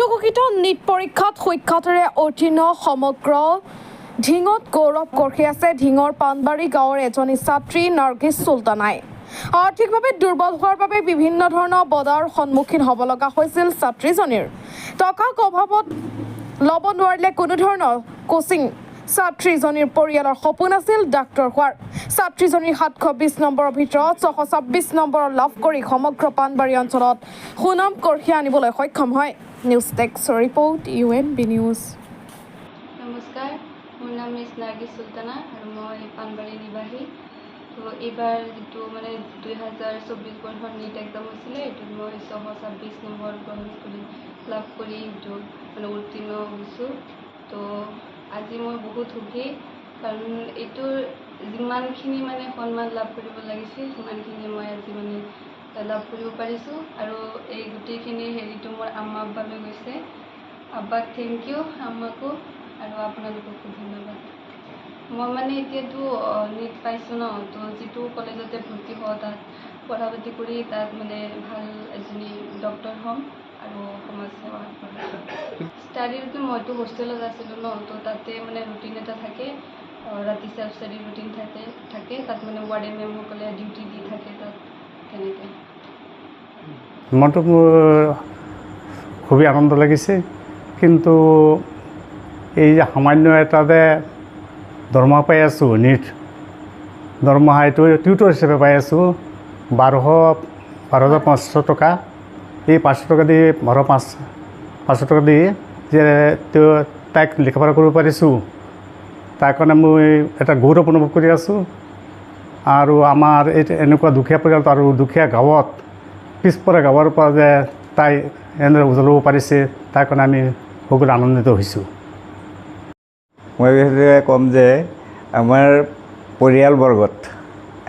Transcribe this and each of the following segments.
বিশ্বঘোষিত NEET পৰীক্ষাত সুখ্যাতিৰে উত্তীৰ্ণ সমগ্ৰ ঢিঙত গৌৰৱ কঢ়িয়াই আছে ঢিঙৰ পাণবাৰী গাঁৱৰ এজনী ছাত্ৰী নাৰ্গিছ চুলতানাই। আৰ্থিকভাৱে দুৰ্বল হোৱাৰ বাবে বিভিন্ন ধৰণৰ বাধাৰ সন্মুখীন হ'ব লগা হৈছিল ছাত্ৰীজনীৰ। টকাৰ অভাৱত ল'ব নোৱাৰিলে কোনো ধৰণৰ কোচিং। ছাত্ৰীজনীৰ পৰিয়ালৰ সপোন আছিল ডাক্তৰ হোৱাৰ। ছাত্ৰীজনীৰ 720 নম্বৰৰ ভিতৰত 626 নম্বৰ লাভ কৰি সমগ্ৰ পাণবাৰী অঞ্চলত সুনাম কঢ়িয়াই আনিবলৈ সক্ষম হয়। News desk report UNB news. নমস্কাৰ, মোৰ নাম মিছ নাৰ্গিছ চুলতানা আৰু মই পাণবাৰী নিবাসী। তো এইবাৰ যিটো 2024 বৰ্ষৰ নীট এক্সাম হৈছিলে, এইটোত মই 626 নম্বৰ লাভ কৰি এইটো উত্তীৰ্ণ হৈছোঁ। তো আজি মই বহুত সুখী, কাৰণ এইটোৰ যিমানখিনি সন্মান লাভ কৰিব লাগিছিল সিমানখিনি মই আজি লাভ কৰিব পাৰিছোঁ। আৰু এই গোটেইখিনি হেৰিটো মোৰ আম্মা আব্বালৈ গৈছে। আব্বাক থেংক ইউ, আম্মাকো, আৰু আপোনালোককো ধন্যবাদ। মই এতিয়াতো নীট পাইছোঁ ন, তো যিটো কলেজতে ভৰ্তি হওঁ তাত পঢ়া পাতি কৰি তাত ভাল এজনী ডক্টৰ হ'ম আৰু সমাজ সেৱা আগবঢ়াম। ষ্টাডি ৰুটিন, মইতো হোষ্টেলত আছিলোঁ ন, তো তাতে ৰুটিন এটা থাকে, ৰাতি চেল্ফ ষ্টাডি ৰুটিন থাকে তাত ৱাৰ্ডেন মেমসকলে ডিউটি দি থাকে তাত তেনেকৈ। মনটো মোৰ খুবই আনন্দ লাগিছে, কিন্তু এই যে সামান্য এটাতে দৰমহা পাই আছোঁ, নীট দৰমহা এইটো টিউটৰ হিচাপে পাই আছোঁ 12,500 টকা। এই 500 টকা দি 500 টকা দি যে তাইক লিখাপঢ়া কৰিব পাৰিছোঁ, তাৰ কাৰণে মই এটা গৌৰৱ অনুভৱ কৰি আছোঁ। আৰু আমাৰ এই এনেকুৱা দুখীয়া পৰিয়ালত আৰু দুখীয়া গাঁৱত, পিছপৰা গাঁৱৰ পৰা যে তাই এনেদৰে উজ্বলাব পাৰিছে, তাৰ কাৰণে আমি সকলো আনন্দিত হৈছোঁ। মই বিশেষকৈ ক'ম যে আমাৰ পৰিয়ালবৰ্গত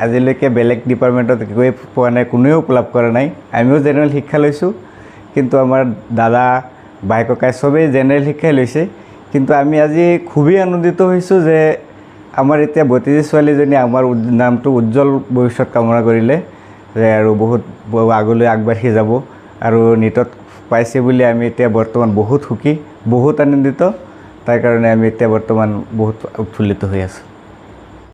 আজিলৈকে বেলেগ ডিপাৰ্টমেণ্টত একোৱেই পোৱা নাই, কোনেও লাভ কৰা নাই। আমিও জেনেৰেল শিক্ষা লৈছোঁ, কিন্তু আমাৰ দাদা ভাই ককাই চবেই জেনেৰেল শিক্ষাই লৈছে। কিন্তু আমি আজি খুবেই আনন্দিত হৈছোঁ যে আমাৰ এতিয়া ভতিজী ছোৱালীজনী আমাৰ নামটো উজ্জ্বল ভৱিষ্যত কামনা কৰিলে যে আৰু বহুত আগলৈ আগবাঢ়ি যাব, আৰু নীটত পাইছে বুলি আমি এতিয়া বৰ্তমান বহুত সুখী, বহুত আনন্দিত। তাৰ কাৰণে আমি এতিয়া বৰ্তমান বহুত উৎফুল্লিত হৈ আছোঁ।